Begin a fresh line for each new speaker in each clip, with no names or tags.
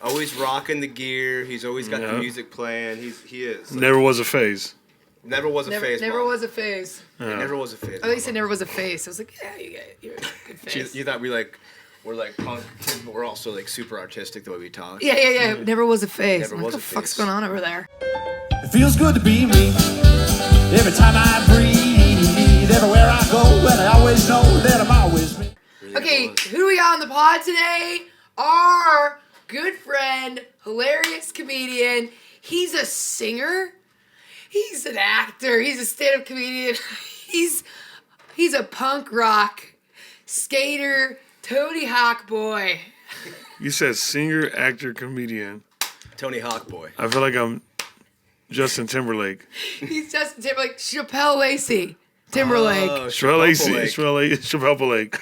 Always rocking the gear. He's always got the music playing. He is.
Never was a phase.
Never was a phase.
Never was a phase.
It never was a phase.
Oh, they said never was a face. I was like, yeah, you're a good face.
You thought we're like punk kids, but we're also like super artistic the way we talk.
Yeah. Never was a face.
Never was
what the
a
fuck's
face.
going on over there?
It feels good to be me. Every time I breathe, everywhere I go, and I always know that I'm always me.
Okay, who do we got on the pod today? Our good friend, hilarious comedian. He's a singer. He's an actor. He's a stand-up comedian. He's a punk rock skater, Tony Hawk boy.
You said singer, actor, comedian.
Tony Hawk boy.
I feel like I'm Justin Timberlake.
He's Justin Timberlake, Shapel Lacy. Timberlake.
Shapel Lacy. Shapel Lake.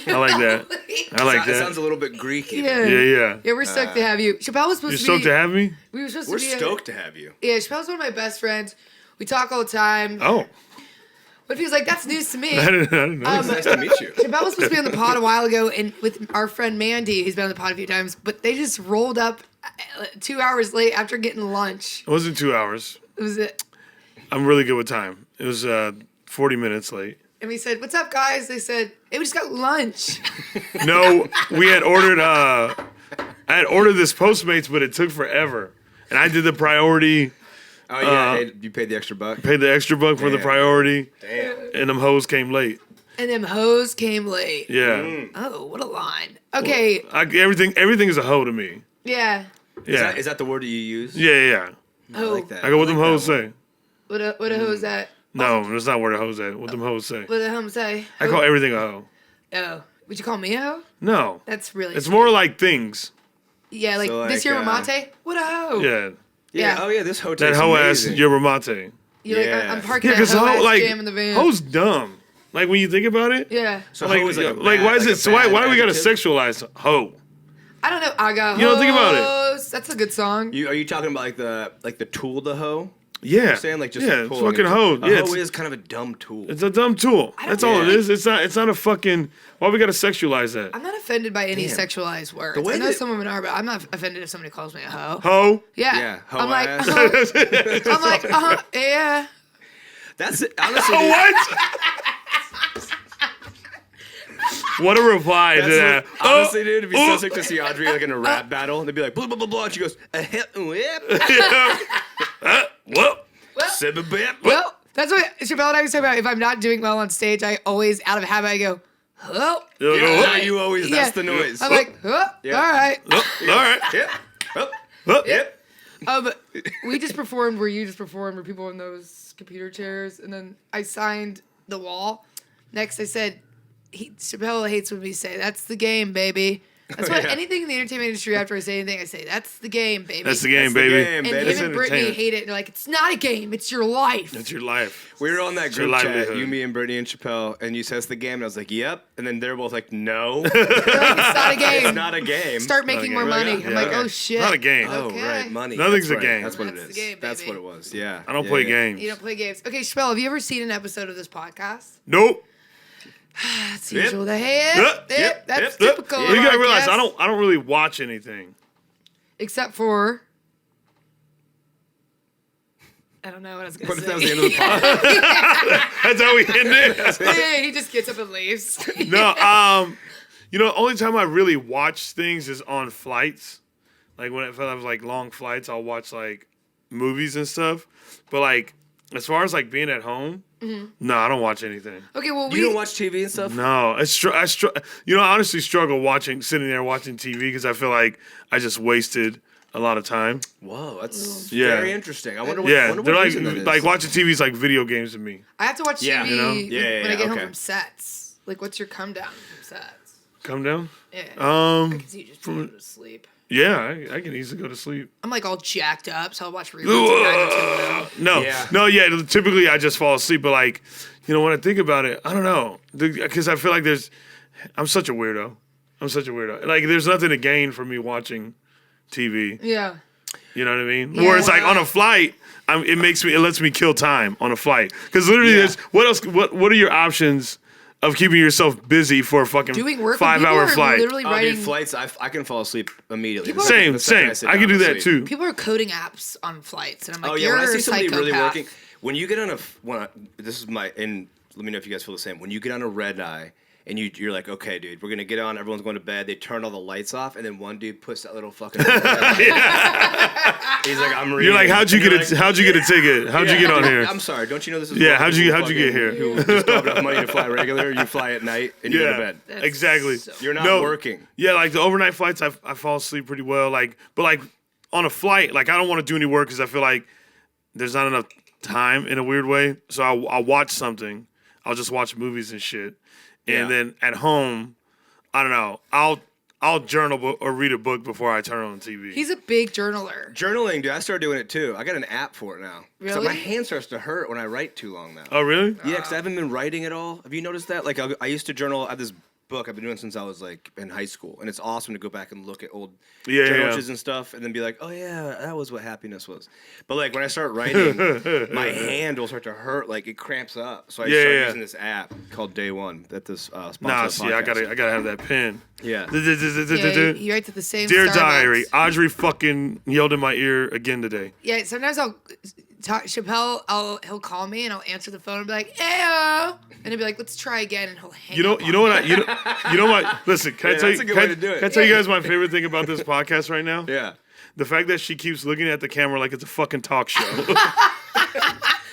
I like that. I like
It
that.
sounds a little bit Greek.
Yeah.
Yeah.
Yeah, we're stoked to have you. Chappelle was supposed
You're
to be...
stoked to have me?
We were supposed
We're
to be...
stoked to have you.
Yeah, Chappelle's one of my best friends. We talk all the time.
Oh.
But he was like, that's news to me.
I didn't know.
Nice to meet you.
Chappelle was supposed to be on the pod a while ago, and with our friend Mandy, who's been on the pod a few times, but they just rolled up 2 hours late after getting lunch.
It wasn't 2 hours.
It was it.
I'm really good with time. It was 40 minutes late.
And we said, what's up, guys? They said, hey, we just got lunch.
No, we had ordered. I had ordered this Postmates, but it took forever, and I did the priority.
Oh yeah, hey, you paid the extra buck.
Paid the extra buck for the
Damn.
priority.
Damn.
And them hoes came late.
And them hoes came late.
Yeah.
Oh, what a line. Okay.
Everything is a hoe to me.
Yeah.
Yeah.
Is that the word that you use?
Yeah.
I like that.
I go, what them
like
hoes
that
say?
What a hoes at?
No, that's not where the hoes at. What them hoes say?
What the hoes say?
I call everything a hoe.
Oh. Would you call me a hoe?
No.
That's really
It's more like things.
Yeah, like,
So,
this
like,
year Ramate? What a hoe.
Yeah.
Yeah.
Yeah.
Oh yeah, this hotel.
That hoe ass yerba mate.
You're like,
Yeah.
I'm parking
Yeah,
that
because
hoe ass
like
jam in the van.
hoes dumb. Like when you think about it.
Yeah.
So
Like,
hoe is like,
why is it? So why do we gotta sexualize hoe?
I don't know. I got
You know, think about it.
hoes. That's a good song.
Are you talking about like the tool the hoe?
Yeah.
You're saying like just
yeah,
like
it's
pulling
fucking
it.
hoe.
A
Yeah,
hoe
it's,
is kind of a dumb tool.
it's a dumb tool. That's all it
Yeah.
is. It's not a fucking. Why we gotta sexualize that?
I'm not offended by any
Damn.
sexualized words.
The way
I know
that-
some women are, but I'm not offended if somebody calls me a hoe.
Hoe.
Yeah.
Yeah, hoe
I'm like,
ass.
I'm like, yeah.
That's it. Honestly, dude,
What? What a reply to that.
honestly, dude, it'd be so
oh.
sick to see Audrey like in a rap battle, and they'd be like blah blah blah blah. And she goes, whip,
Well,
sibba bip.
Well, that's what Chappelle and I was talking about. If I'm not doing well on stage, I always, out of habit, I go, oh.
Yeah, you always. That's the noise.
I'm like, oh,
Yeah.
all right.
all right.
Yep. Oh,
Oh.
yep.
We just performed where you just performed, where people in those computer chairs, and then I signed the wall. Next, I said, Chappelle hates when we say, that's the game, baby. That's what anything in the entertainment industry, after I say anything, I say, that's the game, baby.
That's the game,
That's the
baby.
game,
And
baby.
him and Brittany hate it. And they're like, it's not a game, it's your life.
That's your life.
We were on that
It's your
group chat,
livelihood.
you, me, and Brittany and Chappelle, and you said it's the game, and I was like, yep. And then they're both like, no,
They're like, it's not a game.
it's not a game.
Start making more
game.
money.
Yeah.
I'm like,
Yeah.
oh, shit.
Not a game.
Oh,
Okay.
right, money.
Nothing's
That's
a
right.
game.
That's what
That's
it is.
the game,
That's
baby.
what it was. Yeah.
I don't
Yeah,
play
yeah.
games.
You don't play games. Okay, Chappelle, have you ever seen an episode of this podcast?
Nope.
That's usual. Hey,
Yep.
that's
Yep.
typical.
You gotta
I
realize
guess.
I don't really watch anything.
Except for, I don't know what I was gonna
What
say.
if that was the end of the podcast?
That's how we end it.
Yeah, he just gets up and leaves.
No, the only time I really watch things is on flights. Like when if I have like long flights, I'll watch like movies and stuff. But like as far as like being at home, no, I don't watch anything.
Okay, well,
You don't watch TV and stuff?
No, I honestly struggle sitting there watching TV because I feel like I just wasted a lot of time.
Whoa, that's
Yeah.
very interesting. I wonder what,
Yeah,
wonder
they're
what
like
reason that is.
like watching TV is like video games to me.
I have to watch TV
Yeah.
You know?
Yeah,
when I get home
okay.
from sets. Like, what's your come down from sets?
Come down.
Yeah. I can see you just go to sleep.
Yeah, I can easily go to sleep.
I'm like all jacked up, so I'll watch reruns of 90210.
No. Typically I just fall asleep, but like, when I think about it, I don't know, because I feel like I'm such a weirdo. Like, there's nothing to gain from me watching TV.
Yeah.
You know what I mean?
Yeah.
Whereas like on a flight, it lets me kill time on a flight. Because literally,
Yeah.
what else? What are your options of keeping yourself busy for a fucking
Doing work.
5-hour flight.
Literally
Oh,
writing.
dude, flights, I can fall asleep immediately.
People
The
are-
Same.
sit
I can
down
do
to
that
sleep.
too.
People are coding apps on flights, and I'm like,
Oh yeah,
you're
when I see
a
somebody really
psychopath.
working, when you get on this is my, and let me know if you guys feel the same. When you get on a red eye and you're like, okay, dude, we're gonna get on. Everyone's going to bed. They turn all the lights off, and then one dude puts that little fucking. He's like, I'm reading.
You're like, how'd you
And
get
you're
it?
like,
How'd you get a ticket? How'd you get on here?
I'm sorry. Don't you know this is?
Yeah,
for
how'd you
people
get here?
Who just don't have enough money to fly regular? You fly at night and you go to bed.
That's
Exactly.
so-
You're not working.
Yeah, like the overnight flights, I fall asleep pretty well. But on a flight, like I don't want to do any work because I feel like there's not enough time in a weird way. So I'll watch something. I'll just watch movies and shit. And
Yeah.
then at home, I don't know. I'll journal or read a book before I turn on the TV.
He's a big journaler.
Journaling, dude. I started doing it too. I got an app for it now. So
Really?
my hand starts to hurt when I write too long now.
Oh, really?
Yeah, because I haven't been writing at all. Have you noticed that? Like, I used to journal. I have this book I've been doing since I was like in high school, and it's awesome to go back and look at old journal entries and stuff, and then be like, oh yeah, that was what happiness was. But like when I start writing, my hand will start to hurt, like it cramps up. So I started using this app called Day One. That this sponsor
Nah,
of the
see, I
podcast.
gotta have that pen.
Yeah.
Yeah, he writes at the same.
Dear
Starbucks.
Diary, Audrey fucking yelled in my ear again today.
Yeah, sometimes I'll talk Chappelle. He'll call me and I'll answer the phone and be like, "Ayo," and he'll be like, "Let's try again," and he'll hang up
You know what? Listen, can I tell you?
that's a good
Can,
way to do it.
can I tell you guys my favorite thing about this podcast right now?
Yeah.
The fact that she keeps looking at the camera like it's a fucking talk show.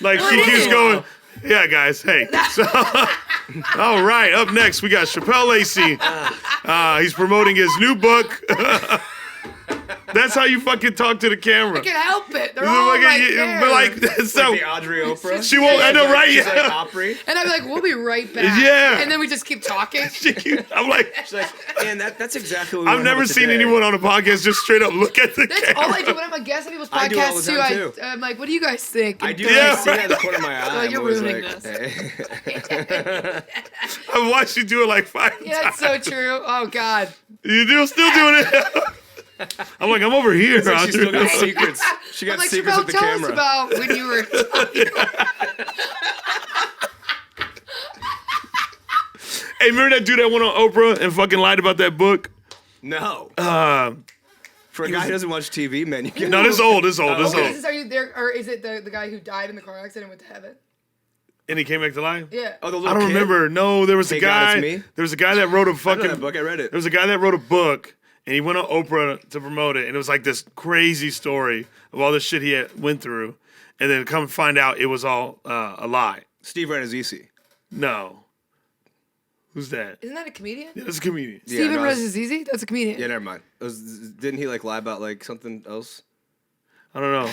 Like she
it
keeps
is.
going. Yeah, guys. Hey. So, all right. Up next, we got Shapel Lacy. He's promoting his new book. That's how you fucking talk to the camera.
I can't help it. They're all like, there.
but like, so
Like the Audrey Oprah.
she won't. I know, right?
She's
Yeah.
like Opry.
And I'd be like, "We'll be right back."
Yeah.
And then we just keep talking.
I'm like,
She's like, man, that's exactly what we
I've
went
never
over
seen
today.
anyone on a podcast just straight up look at the
That's
camera.
all I do when I'm a guest on people's
I do all
podcasts
the
too.
time, too.
I'm like, "What do you guys think?"
I do.
Yeah,
I see that
right.
at the corner of my eye.
Like,
I'm
you're
always
ruining
like,
this.
I've watched you do it like 5
Yeah,
times.
that's so true. Oh God.
Still doing it. I'm like, I'm over here.
It's like she's still got
Audrey.
secrets. She got
I'm like,
secrets
Chappelle,
with the
tell
camera.
us about when you were.
Hey, remember that dude that went on Oprah and fucking lied about that book?
No.
Uh,
For a guy who doesn't watch TV, man, you get
no, this is old. This is old. This is
Okay,
old.
are you there, or is it the guy who died in the car accident and went to heaven?
And he came back to life?
Yeah.
Oh, the little
I don't
kid?
remember. No, there was a
Hey, God,
guy.
it's me?
There was a guy that wrote a
I know
fucking
that book. I read it.
There was a guy that wrote a book, and he went on Oprah to promote it, and it was like this crazy story of all the shit he went through, and then come find out it was all a lie.
Steve Rannazzisi.
No. Who's that?
Isn't that a comedian?
Yeah, that's a comedian.
Yeah,
Steven
no, I was-
Rannazzisi? That's a comedian.
Yeah, never mind. Didn't he like lie about like something else?
I don't know.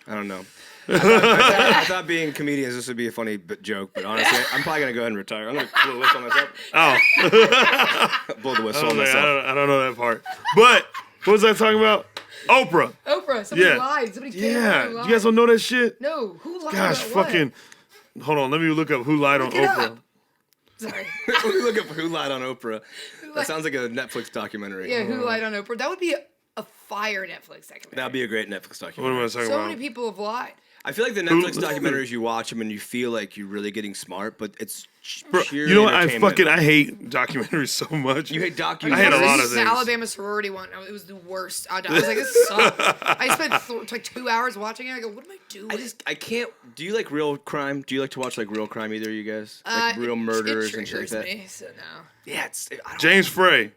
I don't know. I thought being comedians this would be a funny joke, but honestly, I'm probably gonna go ahead and retire. I'm gonna blow the whistle on myself.
Oh,
Blow the whistle
I
on myself.
don't know that part. But what was I talking about? Oprah.
Oprah. Somebody
Yeah.
lied. Somebody came
Yeah.
out and lied.
You guys don't know that shit?
No. Who lied
Gosh,
about what?
fucking. Hold on. Let me look up who lied on
Look it
Oprah.
up. Sorry.
Let me look up Who Lied on Oprah.
lied-
That sounds like a Netflix documentary.
Yeah, who lied on Oprah? That would be a fire Netflix documentary.
That'd be a great Netflix
What am
documentary.
I talking
So
about?
many people have lied.
I feel like the Netflix documentaries you watch them and you feel like you're really getting smart, but it's
Bro,
sheer
you know what?
entertainment.
I hate documentaries so much.
You hate documentaries.
I hate a lot
The
of things.
Alabama sorority one. It was the worst. I was like, this sucks. I spent like 2 hours watching it. I go, what am I doing?
I can't. Do you like real crime? Do you like to watch like real crime? Either of you guys, like real murders
it
and shit like
triggers
that.
me, so no.
Yeah, it's I don't,
James Frey.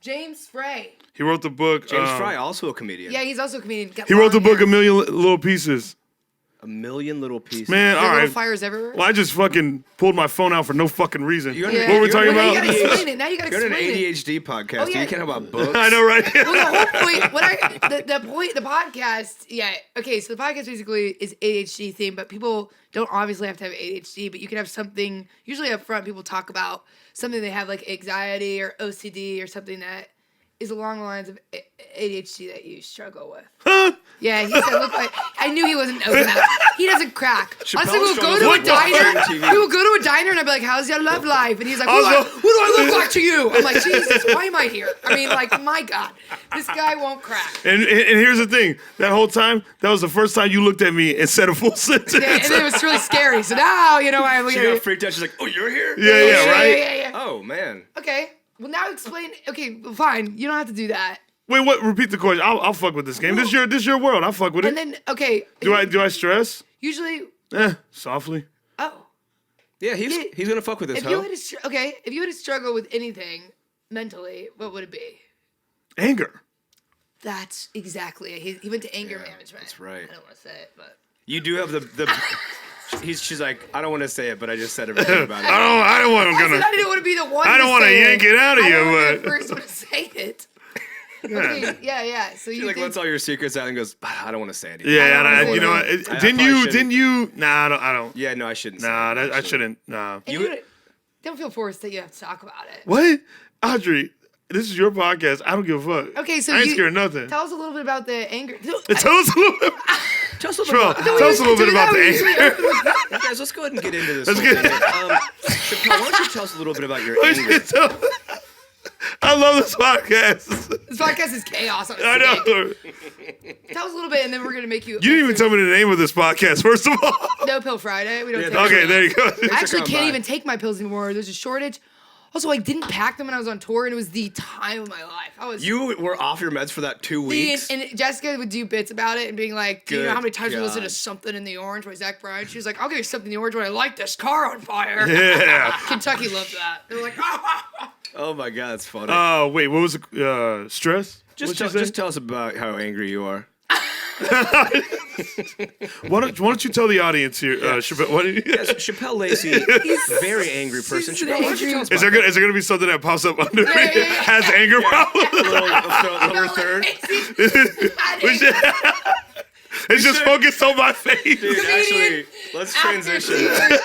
James Frey.
He wrote the book.
James Fry, also a comedian.
Yeah, he's also a comedian. Got
He wrote the
long
book
hair.
A Million Little Pieces.
A Million Little Pieces.
Man,
There
all
are little
right.
fires everywhere.
Well, I just fucking pulled my phone out for no fucking reason.
You're
Yeah.
What were we talking
Well,
about?
now you gotta explain it. Now you gotta
You're in an
explain it.
ADHD podcast.
Oh,
Do
yeah.
you care about books?
I know, right?
Well, the whole point, the podcast, yeah, okay, so the podcast basically is ADHD themed, but people don't obviously have to have ADHD, but you can have something, usually up front, people talk about something they have like anxiety or OCD or something that is along the lines of ADHD that you struggle with.
Huh?
Yeah, he said, look like, I knew he wasn't open that. He doesn't crack. Honestly, we'll go to a
struggles with
diner.
watching TV.
We will go to a diner and I'll be like, how's your love life? And he's like, what do I look like to you? I'm like, Jesus, why am I here? I mean, like, my God, this guy won't crack.
And here's the thing. That whole time, that was the first time you looked at me and said a full sentence.
Yeah, and it was really scary. So now, you know, I'm
She
looking
got
at
freaked out. She's like, "Oh, you're here?"
Yeah, right?
Yeah.
Oh man.
Okay, well, now explain. Okay, well, fine. You don't have to do that.
Wait, what? Repeat the question. I'll fuck with this game. This is your world. I'll fuck with it.
And then, okay.
Do I stress?
Usually,
Softly.
oh.
Yeah, he's gonna fuck with this.
If you had if you had to struggle with anything mentally, what would it be?
Anger.
That's exactly it. He went to anger management.
that's right.
I don't want to say it, but
You do have the. She's like, I don't want to say it, but I just said everything about it.
I don't want.
I said I didn't want to be the one.
I don't
want to
yank it out of
I
you,
don't wanna be
but
the first one to say it. Okay, yeah. So
She
you
like
think
lets all your secrets out and goes, I don't want to say anything.
yeah,
I don't
you know
know.
what?
I
Didn't
probably
you?
shouldn't.
Didn't you? Nah, I don't.
Yeah, no, I shouldn't.
Nah,
say that,
I shouldn't. Nah.
and you don't feel forced that you have to talk about it.
What, Audrey? This is your podcast. I don't give a fuck.
Okay, so
I ain't
you-
scared of nothing.
Tell us a little bit about the anger.
Tell us a little bit.
Tell us a little
Bro,
bit.
tell us a little bit about the anger.
Guys, let's go ahead and get into this.
Let's
whole
get-
thing. Chappelle, why don't you tell us a little bit about your anger?
I love this podcast.
This podcast is chaos.
I know.
Tell us a little bit, and then we're gonna make you.
You didn't even tell me the name of this podcast, first of all.
No Pill Friday. We don't. take
Okay,
pills.
there you go.
I actually
come
can't
by.
even take my pills anymore. There's a shortage. Also, I didn't pack them when I was on tour, and it was the time of my life. I was.
You were off your meds for that 2 weeks.
And Jessica would do bits about it and being like, do you know how many times we
Good
listened to
God.
Something in the Orange by Zach Bryan? She was like, I'll give you Something in the Orange when I light this car on fire.
Yeah.
Kentucky loved that. They were like,
Oh my God, it's funny.
Wait, what was the stress?
just tell us about how angry you are.
Why don't you tell the audience here, Chappelle? What
Yes, Shapel Lacy, very angry person.
She's an
Chappelle, why don't you
angry-
tell us
is
about
there gonna be something that pops up under
Yeah,
it?
yeah, yeah.
Has anger problems?
lower third?
It's just focused on my face.
Dude, actually, let's transition.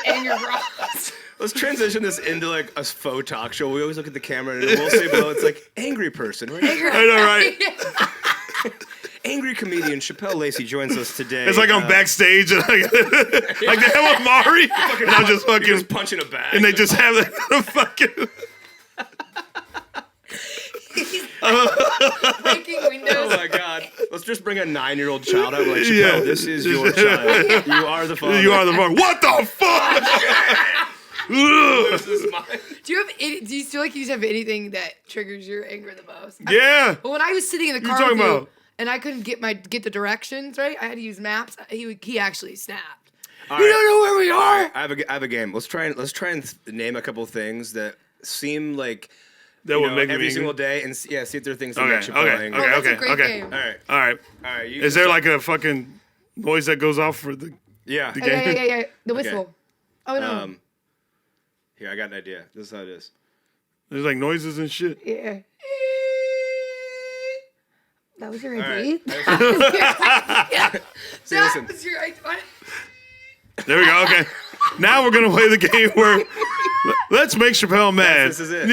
Anger problems.
Let's transition this into like a faux talk show. We always look at the camera and we'll say below it's like angry person, right?
I know, right?
Angry comedian Shapel Lacy joins us today.
It's like I'm backstage and like they have Amari, and I'm just
You're
fucking,
just punching a bag.
and they just have that fucking.
Breaking windows.
Oh my God! Let's just bring a 9-year-old child out. Like Chappelle,
Yeah.
this is your child. You are the father.
You are the fuck. What the fuck?
This is mine.
Do you feel like you just have anything that triggers your anger the most?
Yeah.
Well, when I was sitting in the car
talking
with you,
about?
and I couldn't get the directions right, I had to use maps. He actually snapped.
All
You
right.
don't know where we are.
I have a game. Let's try and name a couple things that seem like
That would make me
every
angry.
single day, and see if there are things that
Okay,
make Chappelle
okay,
angry.
okay,
That's a great game.
All right.
All right.
You
Is
can
there
start-
like a fucking noise that goes off for the?
Yeah.
the
Yeah. The whistle. Oh no.
Here, I got an idea. This is how it is.
There's like noises and shit.
Yeah. That was your
All
idea.
right. See,
That
listen.
was your idea.
There we go. Okay. Now we're gonna play the game where let's make Chappelle mad.
This is it.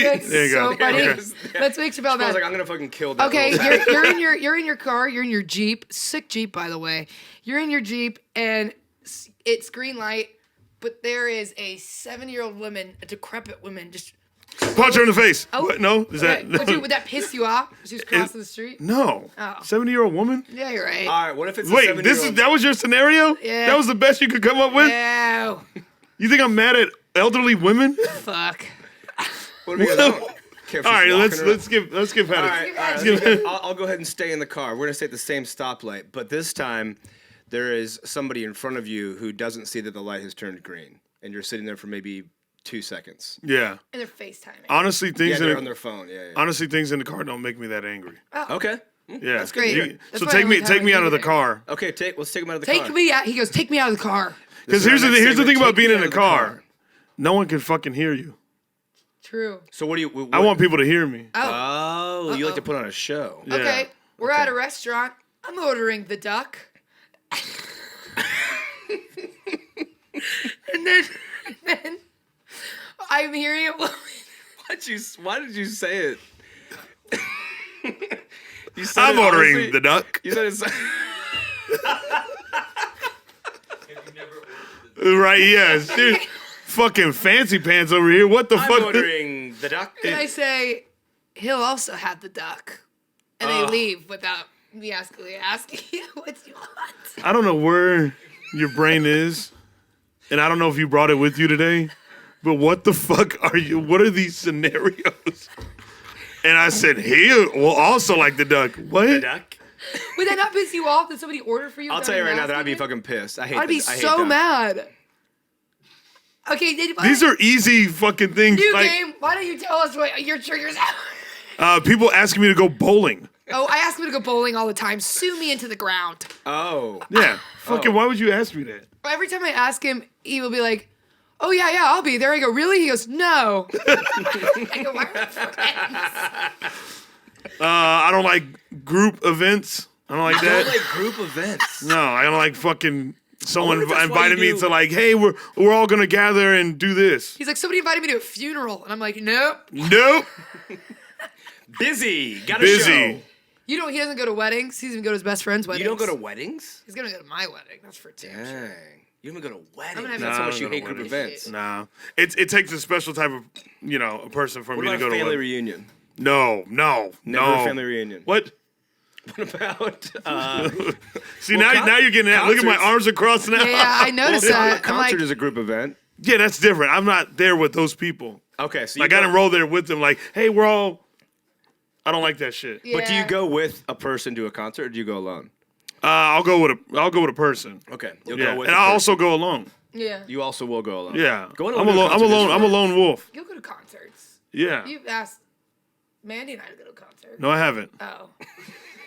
That's
There you
so
go.
funny.
Okay.
Let's make Chappelle
I was
mad.
like, I'm gonna fucking kill that.
Okay,
little-
you're in your car, you're in your Jeep, sick Jeep by the way. You're in your Jeep and it's green light, but there is a 70-year-old woman, a decrepit woman, just.
Punch her in the face.
Oh.
What? No? Is that?
Would that piss you off? She was crossing the street.
No.
Oh.
70-year-old woman?
Yeah, you're right.
All right. What if it's a
Wait,
7-year-old?
that was your scenario?
Yeah.
That was the best you could come up with?
No,
You think I'm mad at elderly women?
fuck.
What if you don't care if
All right,
she's walking around?
let's give Patty.
All right,
Let's
I'll go ahead and stay in the car. We're gonna stay at the same stoplight, but this time there is somebody in front of you who doesn't see that the light has turned green, and you're sitting there for maybe 2 seconds.
Yeah.
And they're FaceTiming.
Honestly,
Yeah,
things
they're on their phone. Yeah.
honestly things in the car don't make me that angry.
Okay.
Yeah. That's
great.
You,
That's
so
why I
take me
like how
out of the
you-
car.
Okay. Let's take him out of the car.
Take me out. He goes, take me out of the car.
Because
This is our next
here's the
segment.
thing about
Take
being
me
in
out
a
of the
car. No one can fucking hear you.
True.
So what do you?
I want people to hear me.
Oh.
Oh, you like to put on a show.
Yeah.
Okay. We're at a restaurant. I'm ordering the duck. and then I'm hearing a woman.
Why did you say it?
I'm ordering the duck.
You said it's.
Right? Yeah. Dude, fucking fancy pants over here. What the
I'm
fuck?
ordering the duck.
And I say, he'll also have the duck. And they leave without me asking you what you want.
I don't know where your brain is, and I don't know if you brought it with you today, but what the fuck are you? What are these scenarios? And I said, he will also like the duck. What?
The duck.
Would that not piss you off that somebody ordered for you?
I'll tell you right now that I'd be fucking pissed. I hate.
I'd be so mad. Okay,
These are easy fucking things.
New
like,
game. Why don't you tell us what your triggers are?
People asking me to go bowling.
Oh, I ask him to go bowling all the time. Sue me into the ground.
Oh.
Yeah. Fucking. Why would you ask me that?
Every time I ask him, he will be like, "Oh yeah, I'll be there." I go, "Really?" He goes, "No." I go, "Why are we friends?"
I don't like group events. I don't like
I
that.
don't like group events.
No, I don't like fucking. Someone
that's why
invited
you
me
do-
to like, hey, we're all gonna gather and do this.
He's like, "Somebody invited me to a funeral," and I'm like, "Nope."
Nope.
Busy. Got a
Busy.
show.
You don't. He doesn't go to weddings. He doesn't go to his best friend's weddings.
You don't go to weddings?
He's gonna go to my wedding. That's for damn sure.
Dang. You don't even go to weddings.
gonna have
That's
to-
how
Nah,
much
I
you
don't
hate
go to
group
weddings.
events.
Nah. It takes a special type of a person for
What
me to
about
go
a
to.
family
One.
reunion?
No.
Never a family reunion.
What?
What about
See
Well,
now you're getting out. Look at my
concerts-
arms across now.
Yeah, I noticed
a
that. I'm
concert
like,
is a group event?
Yeah, that's different. I'm not there with those people.
Okay, so
Like I didn't roll there with them. Like, hey, we're all. I don't like that shit.
yeah.
But do you go with a person to a concert, or do you go alone?
I'll go with a person.
Okay, you'll
Yeah,
go with.
and
a
I'll
person.
also go alone.
Yeah.
You also will go alone.
Yeah,
Going
I'm
alone to a
alone. I'm
concert is
alone. I'm a
fun.
lone wolf.
You'll go to concerts.
Yeah.
You've asked Mandy and I to go to a concert.
No, I haven't.
Oh.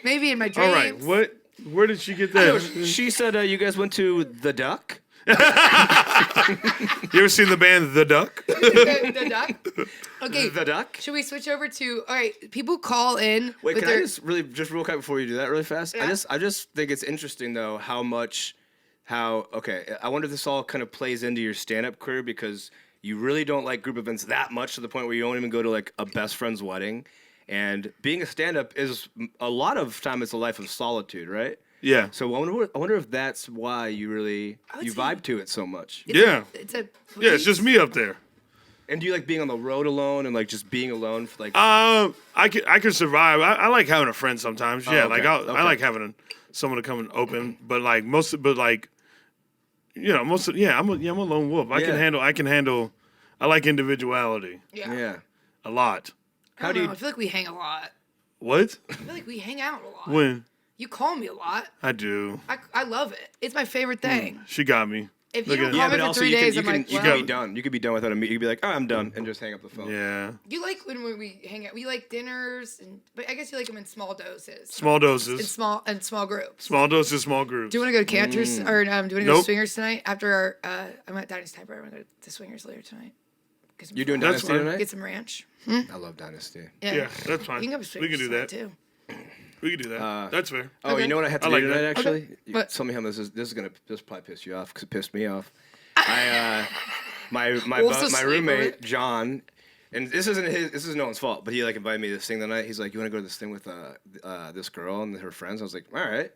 Maybe in my dreams.
All right. What? Where did she get
I know,
that?
she said you guys went to the Duck.
You ever seen the band The Duck?
The duck. Okay.
The Duck.
Should we switch over to? All right. People call in.
Wait,
with
can I
their,
just real quick before you do that really fast?
Yeah.
I just think it's interesting though okay, I wonder if this all kind of plays into your stand-up career because you really don't like group events that much to the point where you don't even go to like a best friend's wedding. And being a stand-up is a lot of time it's a life of solitude, right?
Yeah.
So I wonder if that's why you really
would
you
say-
vibe to it so much.
Yeah.
It's a.
Yeah. It's just me up there.
And do you like being on the road alone and like just being alone for like
I can survive. I like having a friend sometimes. Yeah.
okay,
Like I
okay.
like having someone to come and open. But like I'm a lone wolf. I
Yeah.
can handle. I like individuality
Yeah.
yeah.
a lot.
How do you? I feel like we hang a lot.
What?
I feel like we hang out a lot.
When?
You call me a lot.
I do.
I love it. It's my favorite thing.
She got me.
If you
Look
don't
at-
call
Yeah,
me
but
for
also
3
you
days,
can
I'm like,
you
well,
can be done. You could be done without a meeting. You could be like, oh, I'm done, and just hang up the phone.
Yeah.
you like when we hang out. We like dinners, but I guess you like them in small doses.
Small
In
doses.
small groups.
Small doses, small groups.
Do you want to go to Cantor's or do you want to go to
Nope.
Swingers tonight? After our, I'm at Dynasty Typewriter. I'm going to go to Swingers later tonight. Get some
You're doing
fun-
That's
Dynasty
fine.
tonight?
Get some ranch.
I love Dynasty.
Yeah, that's fine.
You can go to
We
Swingers
can do
tonight,
that.
too.
We can do that. That's fair.
Oh,
Okay.
you know what I have to
I
do
like
tonight?
that.
Actually,
Okay.
You
What?
tell me how this probably piss you off because it pissed me off. My
We'll just sleep
roommate
with it.
John, and this is no one's fault, but he like invited me to this thing the night. He's like, "You want to go to this thing with this girl and her friends?" I was like, "All right."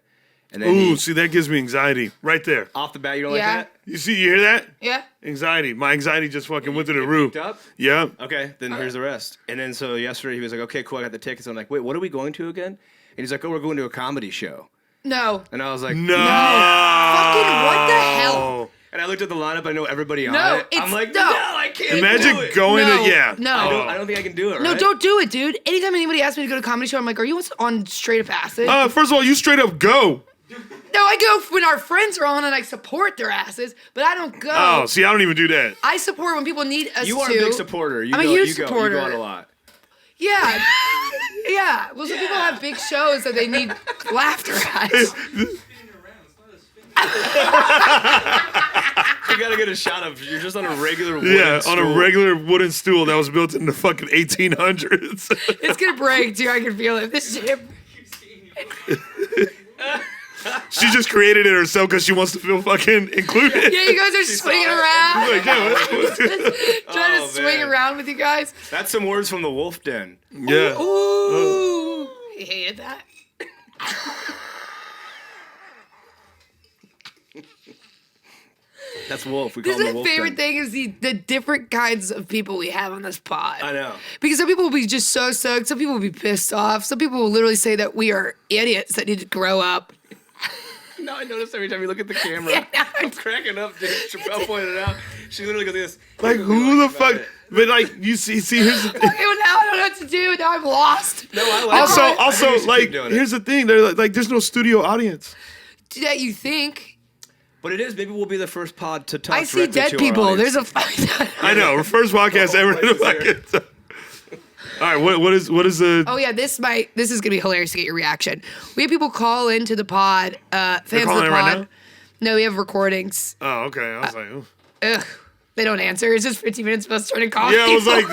And then
Ooh, see, that gives me anxiety right there.
off the bat, you don't
Yeah.
like that?
You hear that?
Yeah.
Anxiety. My anxiety just fucking went through the
Get
roof.
picked up?
Yeah.
Okay, then here's the rest. And then so yesterday he was like, "Okay, cool, I got the tickets." I'm like, "Wait, what are we going to again?" And he's like, "Oh, we're going to a comedy show."
No.
And I was like,
No.
Fucking what the hell?
And I looked at the lineup. I know everybody on
No,
it.
it's
I'm like,
no.
no, I can't.
Imagine
do it.
going
No,
to, yeah.
no.
I don't think I can do it.
No,
right?
don't do it, dude. Anytime anybody asks me to go to a comedy show, I'm like, are you on straight up acid?
First of all, you straight up go.
No, I go when our friends are on and I support their asses, but I don't go.
Oh, see, I don't even do that.
I support when people need us
You
to.
are a big supporter.
I'm a huge
you
supporter.
You go on a lot.
Yeah. Yeah. Well, some people have big shows that they need laughter at.
You gotta get a shot of. You're just on a regular.
Yeah,
wooden
on a
stool.
regular wooden stool that was built in the fucking 1800s.
It's gonna break, too. I can feel it. This shit.
She just created it herself because she wants to feel fucking included.
Yeah, you guys are swinging around.
Like, yeah, that's cool.
Trying to swing around with you guys.
That's some words from the Wolf Den.
Yeah.
Ooh. He hated that.
That's Wolf. We call
This
him
is
the
my
Wolf
favorite
Den.
thing is the different kinds of people we have on this pod.
I know.
Because some people will be just so stoked. Some people will be pissed off. Some people will literally say that we are idiots that need to grow up.
Now I notice every time you look at the camera.
Yeah,
I'm cracking up, dude. Chappelle pointed it out. She literally goes this.
Like, who the fuck? But, like, you see, here's the thing.
Okay, well, now I don't know what to do. Now I'm lost.
No, I like it. I think
Also,
we should
like,
keep doing it.
here's the thing. They're like, there's no studio audience.
That you think.
But it is. Maybe we'll be the first pod to talk
I see
directly
dead
to
people.
our
There's
audience.
a.
I know. First podcast ever.
place is here.
All right. What is the?
Oh yeah, this is gonna be hilarious to get your reaction. We have people call into the pod, fans of the
calling
pod.
in right now?
No, we have recordings.
Oh, okay. I was like, oh.
Ugh, they don't answer. It's just 15 minutes of us starting calling.
Yeah, I was like,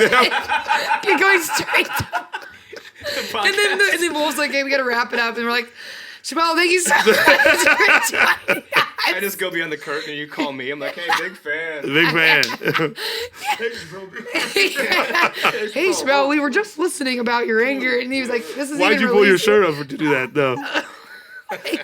You're going straight. And then Wolf's like, hey, we gotta wrap it up, and we're like, Shapel, thank you so much for joining us.
I just go behind the curtain and you call me. I'm like, hey, big fan.
big fan.
Hey, Shapel, we were just listening about your anger, and he was like, this is
Why'd
even
you pull your
released.
shirt up to do that though?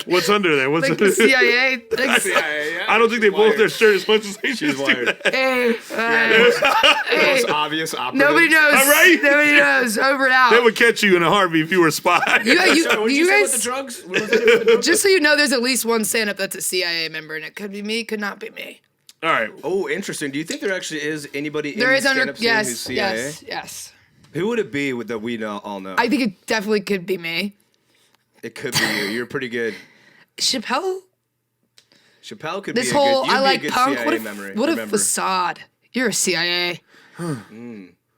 What's under there? What's
Like the
under there?
CIA. Like,
Yeah.
I don't think they pull up their shirt as much as they
She's
just do
wired.
that.
hey, hey,
Most obvious operative.
nobody knows.
All right.
Nobody knows. Over and out.
They would catch you in a heartbeat if you were a spy.
You
Sorry, what did you say about
guys,
the drugs? What was it about the drugs?
just so you know, there's at least one stand-up that's a CIA member, and it could be me, could not be me.
All right.
Oh, interesting. Do you think there actually is anybody
There
in
is
the
under,
stand-up scene who's
yes,
CIA?
yes.
Who would it be that we all know?
I think it definitely could be me.
It could be you. You're pretty good.
Chappelle,
Chappelle could
this
be a
whole
good, you'd
I
be
like
a good
punk.
CIA
What a
member.
facade. You're a CIA.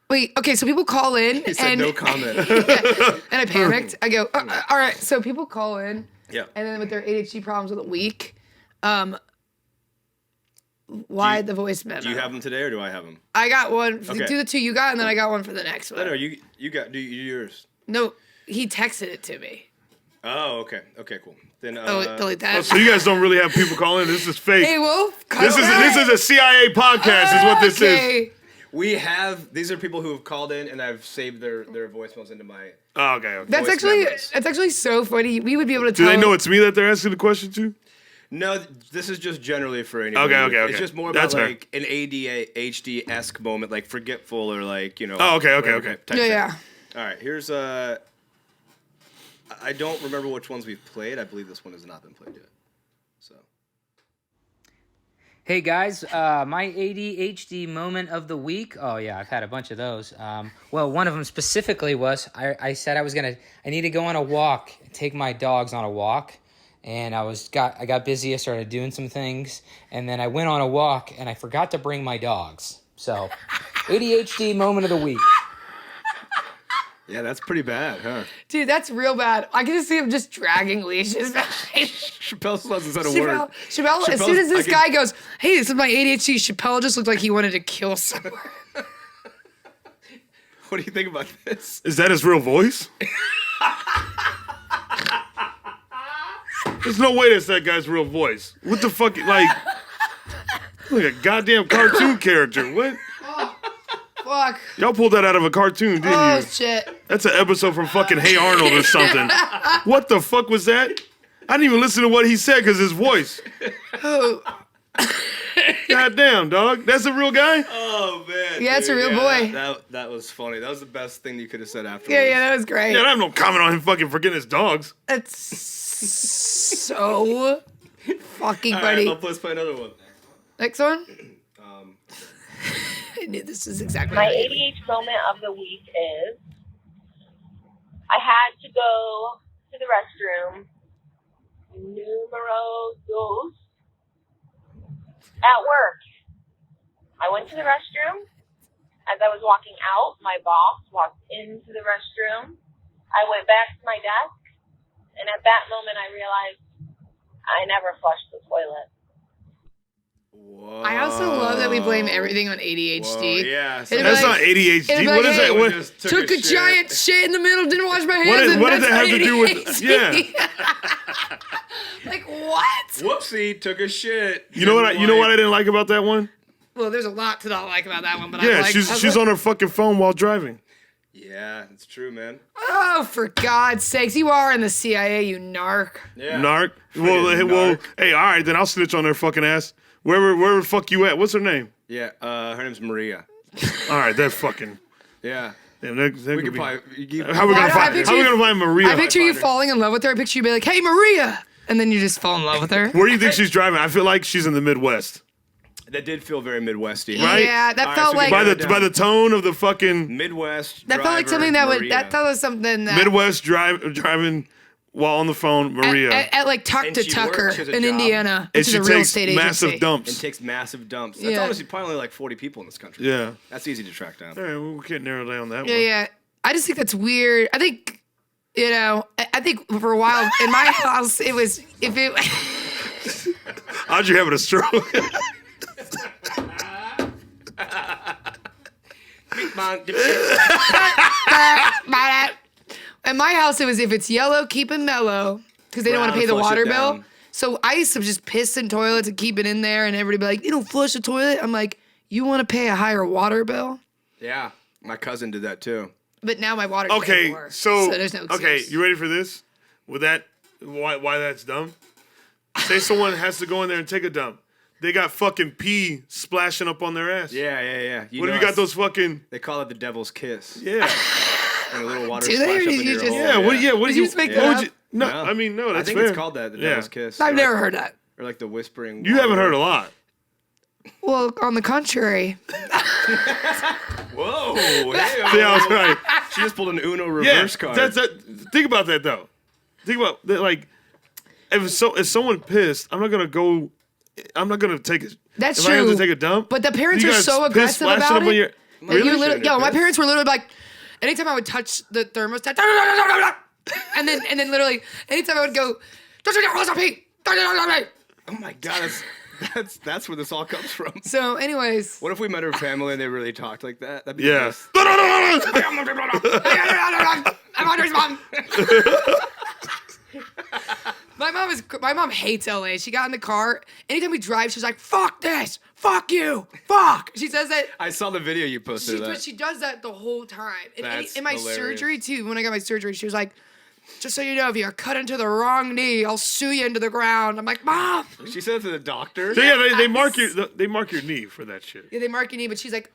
Wait, okay, so people call in
He said
and
no comment.
and I panicked. I go, all right, so people call in.
Yeah.
And then with their ADHD problems of the week, why the voice memo?
Do you have them today or do I have them?
I got one.
Okay.
Do the two you got, and then I got one for the next one.
No, you got do yours.
No, he texted it to me.
Oh, okay. Okay, cool. Then
Delete that.
So you guys don't really have people calling. This is fake.
Hey, Wolf.
this is a CIA podcast. Is what this is.
we have these are people who have called in and I've saved their voicemails into my
Oh, okay.
That's
voice memos.
actually so funny. We would be able to
Do
tell.
they know it's me that they're asking the question to?
No, this is just generally for anybody.
Okay.
It's just more
That's
about
fair.
like an ADHD-esque moment, like forgetful or like, you know.
Oh, okay.
whatever type thing.
Yeah.
All right, here's I don't remember which ones we've played. I believe this one has not been played yet. So.
Hey guys, my ADHD moment of the week. Oh yeah, I've had a bunch of those. Well, one of them specifically was I said I need to go on a walk, take my dogs on a walk, and I got busy. I started doing some things, and then I went on a walk and I forgot to bring my dogs. So, ADHD moment of the week.
Yeah, that's pretty bad, huh?
Dude, that's real bad. I can just see him just dragging leashes.
Chappelle still hasn't said a word.
Chappelle, as soon as this guy goes, hey, this is my ADHD, Chappelle just looked like he wanted to kill someone.
What do you think about this?
Is that his real voice? There's no way that's that guy's real voice. What the fuck? Like a goddamn cartoon character. What?
Fuck.
Y'all pulled that out of a cartoon, didn't
Oh,
you?
shit.
That's an episode from fucking Hey Arnold or something. What the fuck was that? I didn't even listen to what he said because his voice.
Oh.
Goddamn, dog. That's a real guy?
Oh man.
Yeah, it's a real boy.
That was funny. That was the best thing you could have said afterwards.
Yeah, that was great.
Yeah, I have no comment on him fucking forgetting his dogs.
That's so fucking
All right,
funny.
let's play another one.
Next one? I knew this is exactly
My
right.
ADHD moment of the week is I had to go to the restroom numero dos at work. I went to the restroom. As I was walking out, my boss walked into the restroom. I went back to my desk, and at that moment I realized I never flushed the toilet.
Whoa.
I also love that we blame everything on ADHD.
Whoa, yeah.
It'd be
That's
like-
not ADHD.
it'd be
What
like,
is that?
hey,
What,
Just
Took a
shit.
giant shit in the middle, didn't wash my hands.
what did that
that's
have to do with?
ADHD.
Yeah.
Like what?
Whoopsie, took a shit.
You know what? You know what I didn't like about that one?
Well, there's a lot to not like about that one, but
Yeah,
I like.
she's on her fucking phone while driving.
Yeah, it's true, man.
Oh, for God's sakes, you are in the CIA, you narc.
Yeah.
Narc. Well,
narc.
hey, all right, then I'll snitch on her fucking ass. Wherever the fuck you at? What's her name?
Yeah, her name's Maria.
All right, that fucking.
Yeah.
Damn, that
We
could
could
be.
probably.
How we
Why
gonna
do I
find?
picture
How we
you-
gonna find Maria?
I picture you
find her.
falling in love with her. I picture you be like, "Hey, Maria," and then you just fall in love with her.
Where do you think she's driving? I feel like she's in the Midwest,
That did feel very Midwesty.
right?
Yeah, that
All right,
felt
so
like
by
get
the tone of the fucking
Midwest.
that felt like
driver,
something that would
Maria.
that felt like something that
Midwest driving while on the phone, Maria,
at like Tuck
And
to
she
Tucker
works, she has a
in
job.
Indiana,
and
which
she
is a real
takes
estate
massive
agency.
And
dumps.
takes massive dumps. That's
Yeah.
honestly probably only like 40 people in this country.
Yeah.
That's easy to track down.
All right, well, we can't narrow down that
Yeah,
one.
yeah. I just think that's weird. I think, I think for a while in my house, it was, if it,
Audrey having a stroke.
in my house, it was if it's yellow, keep it mellow because they don't want to
Brown,
pay the
flush
water
it
bill.
down.
So I used to just piss in toilets and keep it in there, and everybody be like, "You don't flush the toilet." I'm like, "You want to pay a higher water bill?"
Yeah. My cousin did that too.
But now my water's
Okay,
paying more,
so
there's no excuse.
okay, you ready for this? With that, why that's dumb? Say someone has to go in there and take a dump. They got fucking pee splashing up on their ass.
Yeah, yeah, yeah.
What if you got those fucking?
They call it the devil's kiss.
Yeah.
And a little water
Do they,
splash
or
up
did
into
you
your
just-
hole.
Yeah. What? Yeah. What
Did
do
you
you?
just make
what
that
would
up?
you- No, I mean no. That's
I think
fair.
it's called that, the
Yeah.
devil's kiss.
I've
Or
never
like-
heard that.
Or like the whispering.
You haven't heard a lot.
Well, on the contrary,
Whoa.
Yeah, I was right.
She just pulled an Uno
Yeah.
reverse card.
Think about that though. Think about that. Like, if someone pissed, I'm not gonna go. I'm not gonna take it.
That's
if I have
true.
to take a dump.
But the parents
you
are
guys
so
piss
aggressive
splashing
about
up on
it.
your-
that you
Really?
literally,
Shouldn't
my
it
parents were literally like, anytime I would touch the thermostat, and then literally, anytime I would go,
Oh my god, that's where this all comes from.
so anyways,
What if we met her family and they really talked like that? That'd be
Yeah.
nice.
I'm Audrey's mom. My mom hates LA. She got in the car. Anytime we drive, she's like, "Fuck this, fuck you, fuck." She says that.
I saw the video you posted of
But
that.
she does that the whole time. And
That's
in my
hilarious.
surgery too, when I got my surgery, she was like, "Just so you know, if you're cut into the wrong knee, I'll sue you into the ground." I'm like, "Mom."
She said it to the doctor.
So yeah, they mark your knee for that shit.
Yeah, they mark your knee, but she's like,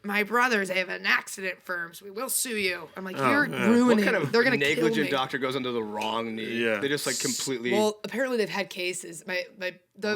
my brothers, they have an accident firm, so we will sue you. I'm like, you're
yeah.
ruining
What kind
it.
of
They're gonna kill
negligent
me.
doctor goes under the wrong knee?
Yeah.
They just like completely.
Well, apparently they've had cases. The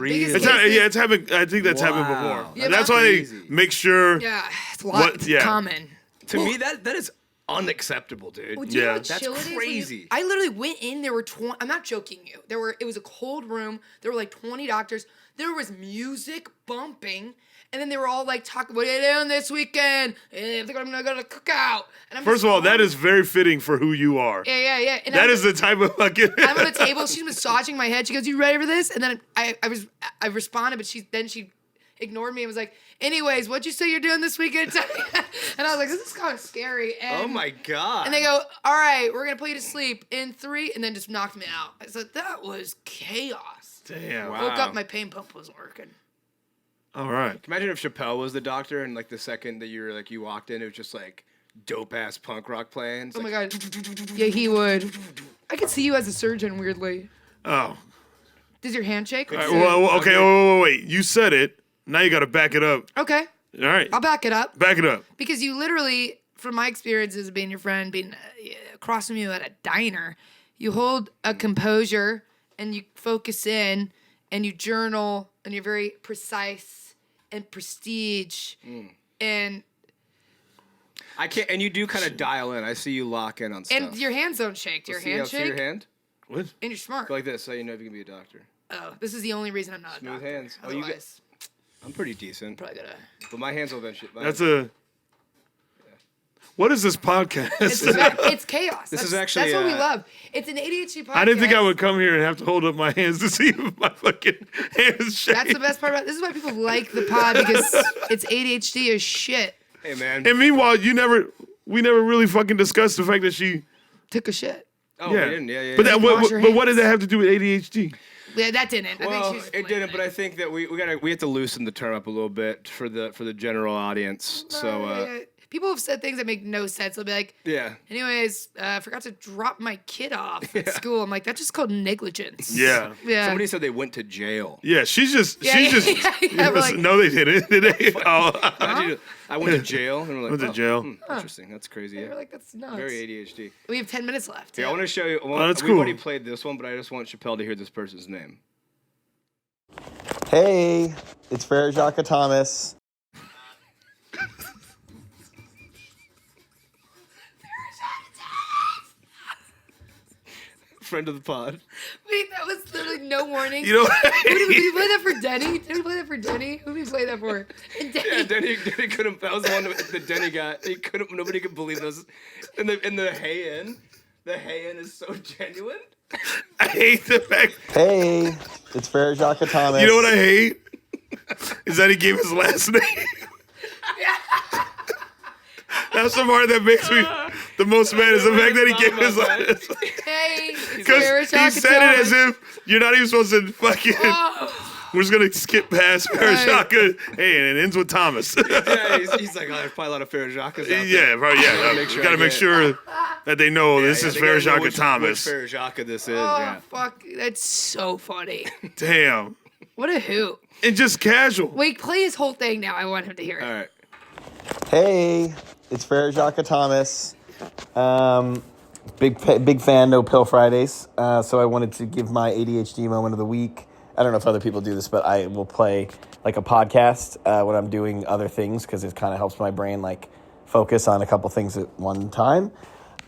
Really?
biggest
It's
cases,
it's happened. I think that's happened
Wow.
before.
Yeah,
And that's
that's
why they
crazy.
make sure.
yeah, it's a lot.
What- yeah.
It's common.
to me, that is unacceptable, dude.
Well, do you know
Yeah.
what
That's
chill it is when you-
crazy.
I literally went in. There were 20. I'm not joking you. It was a cold room. There were like 20 doctors. There was music bumping, and then they were all like talking. What are you doing this weekend? I think I'm gonna go to the cookout. And I'm
First
just
of all, that
going-
is very fitting for who you are.
yeah. And
That
I'm-
is the type of fucking.
I'm on the table. She's massaging my head. She goes, "You ready for this?" And then I responded, but she ignored me and was like, "Anyways, what'd you say you're doing this weekend?" And I was like, "This is kind of scary." And,
Oh my god.
And they go, "All right, we're gonna put you to sleep in 3," and then just knocked me out. I said, "That was chaos."
Damn.
Wow.
Woke up, my pain pump wasn't working.
All right.
Imagine if Chappelle was the doctor and like the second that you walked in, it was just like dope ass punk rock playing. It's
Oh my
like,
god. Yeah, he would. I could see you as a surgeon. Weirdly,
Oh.
does your hand shake?
All right, well, okay. Wait. You said it. Now you got to back it up.
Okay,
All right.
I'll back it up.
Back it up.
Because you literally, from my experiences of being your friend, being across from you at a diner, you hold a composure and you focus in and you journal and you're very precise and prestige and
I can't. And you do kind of dial in. I see you lock in on stuff.
and your hands don't shake. Do your
See
hands
see your
shake?
hand?
What?
And you're smart.
Go like this, so you know if you can be a doctor.
Oh, this is the only reason I'm not
Smooth
a doctor.
hands. Oh, you got-
Otherwise,
I'm pretty decent,
probably gonna.
but my hands will eventually.
That's a. What is this podcast?
It's chaos.
This is actually,
that's what we love. It's an ADHD podcast.
I didn't think I would come here and have to hold up my hands to see if my fucking hands shake.
That's the best part about it. This is why people like the pod, because it's ADHD as shit.
Hey, man.
And meanwhile, we never really fucking discussed the fact that she
Took a shit.
Oh, we didn't. Yeah.
But
Wash your
what did
hands.
that have to do with ADHD?
Yeah, that didn't. I
Well,
think she's
it didn't, but I think that we have to loosen the term up a little bit for the general audience. So
people have said things that make no sense. They'll be like,
yeah.
anyways, I forgot to drop my kid off at school. I'm like, that's just called negligence.
Yeah.
Yeah.
Somebody said they went to jail.
Yeah, she's just.
Yeah, we're like,
no, they didn't. Did they? Oh.
I went to jail. And we're like,
Went to jail.
Interesting. That's crazy.
we're
Yeah.
like, that's nuts.
Very ADHD.
We have 10 minutes left.
Here, I want to show you.
that's
We've
cool.
already played this one, but I just want Shapel to hear this person's name.
Hey, it's Farajaka Thomas.
Friend of the pod.
Wait, that was literally no warning.
You know.
Did we play that for Denny? Did we play that for Denny? Who did we play that for? And Denny.
Yeah, Denny couldn't. That was the one that Denny got. He couldn't. Nobody could believe those. And the hey in. The hey in is so genuine.
I hate the fact.
Hey, it's Farajaka Thomas.
You know what I hate? Is that he gave his last name. That's the part that makes me the most mad, is the fact that he gave his last name.
Hey,
Because he said it as if you're not even supposed to fucking. We're just gonna skip past Farajaka. Hey, and it ends with Thomas.
Yeah, he's like, oh, there's probably a lot of Farajakas out there.
Yeah, right. Yeah,
sure
gotta
I
make
get it.
sure that they know this
Yeah,
is
they gotta know
Farajaka Thomas.
Which Farajaka this is.
Oh,
Yeah.
fuck. That's so funny.
Damn,
What a hoot.
and just casual.
Wait, play his whole thing now. I want him to hear it.
All right.
Hey, it's Farajaka Thomas. Big fan, no pill Fridays. So I wanted to give my ADHD moment of the week. I don't know if other people do this, but I will play like a podcast when I'm doing other things, because it kind of helps my brain like focus on a couple things at one time.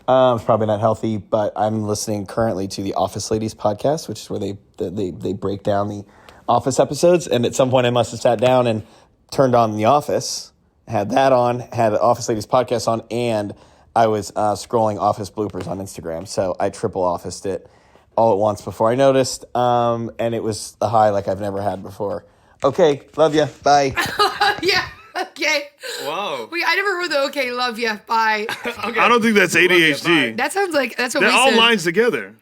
It's probably not healthy, but I'm listening currently to the Office Ladies podcast, which is where they break down the Office episodes. And at some point I must have sat down and turned on The Office, had that on, had the Office Ladies podcast on, and I was scrolling Office bloopers on Instagram. So I triple Officed it all at once before I noticed. And it was a high like I've never had before. Okay, love ya. Bye.
Yeah, okay.
Whoa.
Wait, I never heard the okay, love ya, bye.
Okay.
I don't think that's ADHD.
That sounds like, that's what
That
we
all
said.
lines together.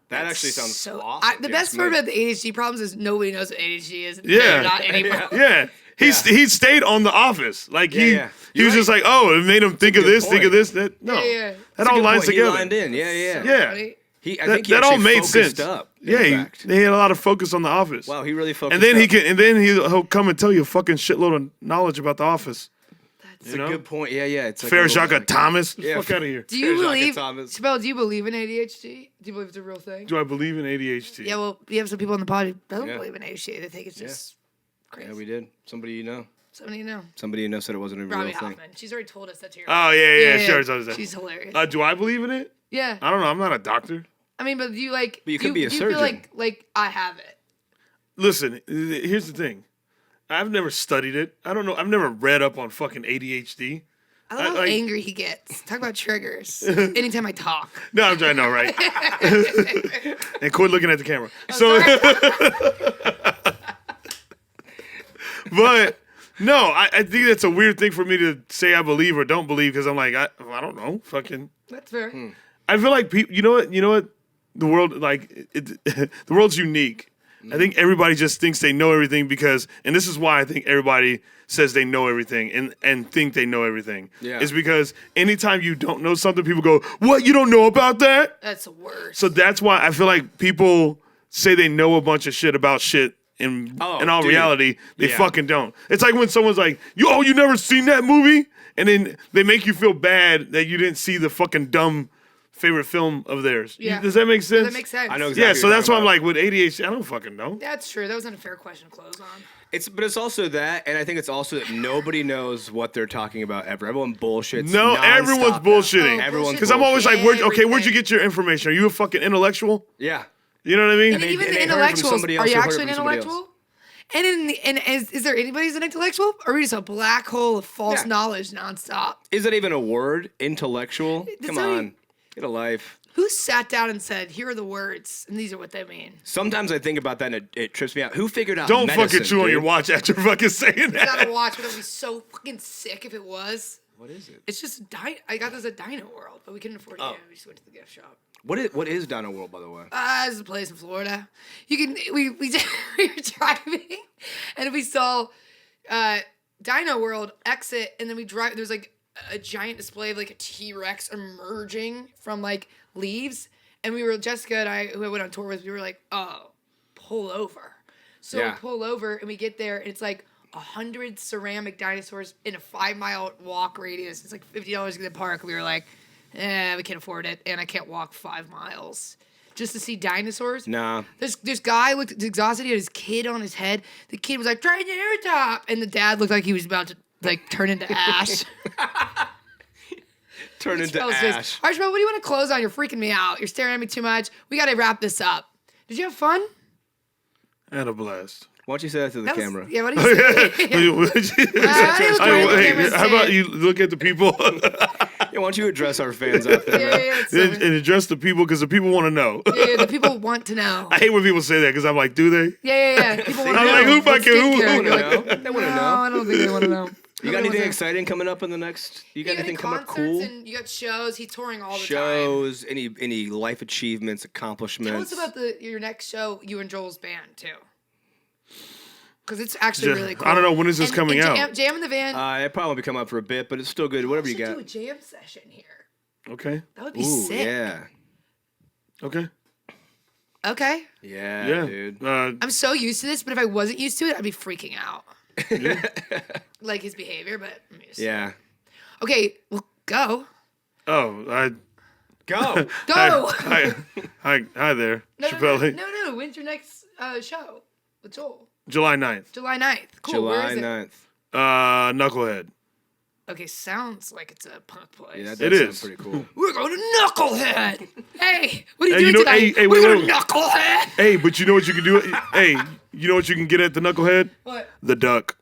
That actually sounds
So,
awesome.
the
Yeah,
best part
smooth.
about the ADHD problems is nobody knows what ADHD is.
Yeah.
Not anymore.
Yeah. He stayed on The Office. Like he
Yeah.
he was
You're
just like, oh, it made him think of
good
this, think
point.
of this. That no,
Yeah.
that all
Good
lines
point. He
together.
lined in. Yeah.
Yeah.
Right?
I think he
That all
actually
made
focused
sense.
Up, in
Yeah,
fact.
he had a lot of focus on The Office.
Wow, he really focused.
And then
up.
he'll come and tell you a fucking shitload of knowledge about The Office.
It's a good point. Yeah. It's like
Farajaka Thomas,
Yeah,
fuck out of here.
Do you
Farajaka
believe,
Thomas.
Shabelle, do you believe in ADHD? Do you believe it's a real thing?
Do I believe in ADHD?
Yeah, well, you have some people on the pod who don't
Yeah.
believe in ADHD. They think it's just crazy.
Yeah, we did. Somebody you know.
Somebody you know.
Somebody you know said it wasn't a real
Robbie
thing.
Hoffman. She's already told us that to your
Oh yeah, sure. So,
She's hilarious.
do I believe in it?
Yeah.
I don't know. I'm not a doctor.
I mean, but do you like...
But you could
do
be a
do you feel
surgeon.
like I have it?
Listen, here's the thing. I've never studied it. I don't know. I've never read up on fucking ADHD.
I love how
like-
angry he gets. Talk about triggers. Anytime I talk.
No, I'm trying to know, right? And quit looking at the camera. But no, I think that's a weird thing for me to say I believe or don't believe, because I'm like, I don't know. Fucking.
That's fair.
I feel like people. You know what? The world, like the world's unique. I think everybody just thinks they know everything because, and this is why I think everybody says they know everything and think they know everything.
Yeah.
Is because anytime you don't know something, people go, "What? You don't know about that?"
That's the worst.
So that's why I feel like people say they know a bunch of shit about shit. In all
dude.
reality, they
Yeah.
fucking don't. It's like when someone's like, you never seen that movie? And then they make you feel bad that you didn't see the fucking dumb favorite film of theirs.
Yeah.
Does that make sense?
That makes sense.
I know exactly.
Yeah,
what
so
you're
that's why I'm
talking
like, with ADHD, I don't fucking know.
That's true. That was an unfair question to close on.
But it's also that, and I think it's also that nobody knows what they're talking about ever. Everyone bullshits.
No,
nonstop
everyone's
now.
Oh,
bullshitting.
Everyone's
Because I'm always like, where'd you
Everything.
get your information? Are you a fucking intellectual?
Yeah.
You know what I mean?
And
they-
even
and
the
they heard it from
intellectuals,
somebody
are
else
you
who heard it
actually an
from somebody
intellectual? And is there anybody who's an intellectual? Or are we just a black hole of false knowledge nonstop?
Is that even a word? Intellectual? Come on. Get a life.
Who sat down and said, here are the words, and these are what they mean?
Sometimes I think about that and it trips me out. Who figured out
Don't
medicine,
fucking chew on
dude?
your watch after fucking saying
You
that.
gotta watch, but it would be so fucking sick if it was.
What is it?
It's just I got this at Dino World, but we couldn't afford it. We just went to the gift shop.
What is Dino World, by the way?
It's a place in Florida. You can we were driving and we saw Dino World exit, and then we drive. There's like a giant display of like a T-Rex emerging from like leaves, and Jessica and I, who I went on tour with, we were like, oh, pull over. So we pull over and we get there, and it's like 100 ceramic dinosaurs in a 5-mile walk radius. It's like $50 to get the park. We were like, we can't afford it, and I can't walk 5 miles just to see dinosaurs.
Nah.
This guy looked exhausted. He had his kid on his head. The kid was like, Triceratops, and the dad looked like he was about to like turn into ash.
Turn into
All right,
ash.
Shapel, what do you want to close on? You're freaking me out. You're staring at me too much. We got to wrap this up. Did you have fun?
I had a blast.
Why don't you say that to the camera?
Yeah, what do you say?
How about you look at the people
Yeah, why don't you address our fans out there?
and address the people, because the people want to know.
Yeah, the people want to know.
I hate when people say that, because I'm like, do they?
Yeah. People want to
I'm
know.
like, who
What's
fucking who?
skincare?
They
You're
want to know. They want to
No,
know.
I don't think they want to know.
You got anything exciting coming up in the next? You got anything coming up cool?
And you got shows. He's touring all the time.
Shows, any life achievements, accomplishments?
Tell us about your next show, you and Joel's band, too. Because it's actually really cool.
I don't know, when is this coming out?
Jam in the Van.
It probably won't be coming up for a bit, but it's still good. Whatever you got.
We should do a jam session here.
Okay.
That would be
Ooh,
sick.
yeah.
Okay.
Okay.
Yeah, dude.
I'm so used to this, but if I wasn't used to it, I'd be freaking out. Like his behavior, but I'm used to it.
Yeah.
Okay, well, go.
Oh,
Go.
Go!
Hi there,
No,
Shapel.
no. When's your next show with Joel?
July 9th.
July 9th. Cool. Where
July
is it?
9th.
Knucklehead.
Okay, sounds like it's a punk place.
Yeah, that
It
does
is.
sound pretty cool.
We're going to Knucklehead. Hey, what are
Hey,
you doing tonight?
hey,
We're
wait.
going to Knucklehead.
Hey, but you know what you can do? Hey, you know what you can get at the Knucklehead?
What?
The duck.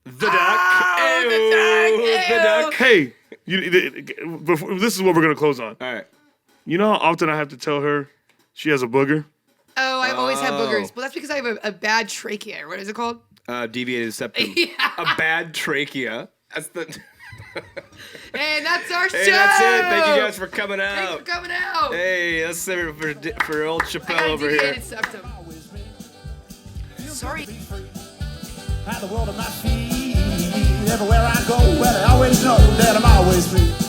The duck.
Oh, the duck.
The duck.
Hey, this is what we're going to close on.
All right.
You know how often I have to tell her she has a booger?
Oh, I've always had boogers. Well, that's because I have a bad trachea. What is it called?
Deviated septum.
Yeah.
A bad trachea. That's the.
And that's our show.
Hey, that's it. Thank you guys for coming
Thanks
out.
for coming out.
Hey, that's it for old
I
Shapel
got a
over here.
deviated septum. Sorry.
Have the world at my feet. Everywhere I go, well, I always know that I'm always free.